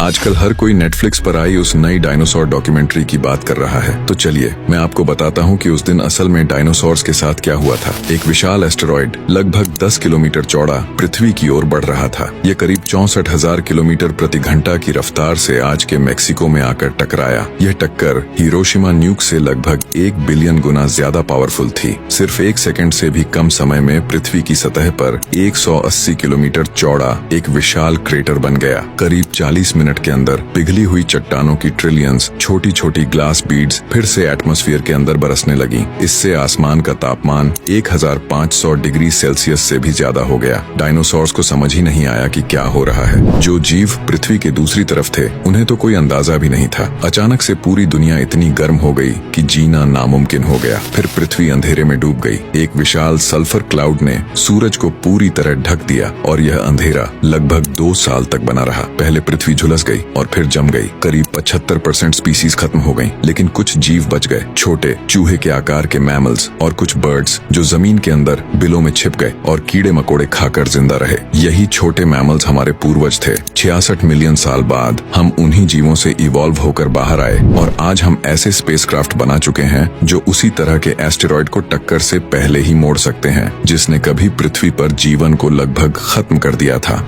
आजकल हर कोई नेटफ्लिक्स पर आई उस नई डायनासोर डॉक्यूमेंट्री की बात कर रहा है। तो चलिए मैं आपको बताता हूँ कि उस दिन असल में डायनासोर्स के साथ क्या हुआ था। एक विशाल एस्टेरॉयड लगभग 10 किलोमीटर चौड़ा पृथ्वी की ओर बढ़ रहा था। यह करीब 64,000 किलोमीटर प्रति घंटा की रफ्तार से आज के मेक्सिको में आकर टकराया। यह टक्कर हिरोशिमा न्यूक से लगभग 1 बिलियन गुना ज्यादा पावरफुल थी। सिर्फ 1 सेकंड से भी कम समय में पृथ्वी की सतह पर 180 किलोमीटर चौड़ा एक विशाल क्रेटर बन गया। करीब 40 मिनट के अंदर पिघली हुई चट्टानों की ट्रिलियंस छोटी छोटी ग्लास बीड्स फिर से एटमॉस्फेयर के अंदर बरसने लगी। इससे आसमान का तापमान 1500 डिग्री सेल्सियस से भी ज्यादा हो गया। डायनासोर्स को समझ ही नहीं आया कि क्या हो रहा है। जो जीव पृथ्वी के दूसरी तरफ थे उन्हें तो कोई अंदाजा भी नहीं था। अचानक से पूरी दुनिया इतनी गर्म हो गई कि जीना नामुमकिन हो गया। फिर पृथ्वी अंधेरे में डूब गई। एक विशाल सल्फर क्लाउड ने सूरज को पूरी तरह ढक दिया और यह अंधेरा लगभग 2 साल तक बना रहा। पहले पृथ्वी झुलस गई और फिर जम गई। करीब 75% स्पीसीज खत्म हो गईं, लेकिन कुछ जीव बच गए। छोटे चूहे के आकार के मैमल्स और कुछ बर्ड्स जो जमीन के अंदर बिलों में छिप गए और कीड़े मकोड़े खाकर जिंदा रहे। यही छोटे मैमल्स हमारे पूर्वज थे। 66 मिलियन साल बाद हम उन्हीं जीवों से इवॉल्व होकर बाहर आए और आज हम ऐसे स्पेसक्राफ्ट बना चुके हैं जो उसी तरह के एस्टेरॉयड को टक्कर से पहले ही मोड़ सकते हैं जिसने कभी पृथ्वी पर जीवन को लगभग खत्म कर दिया था।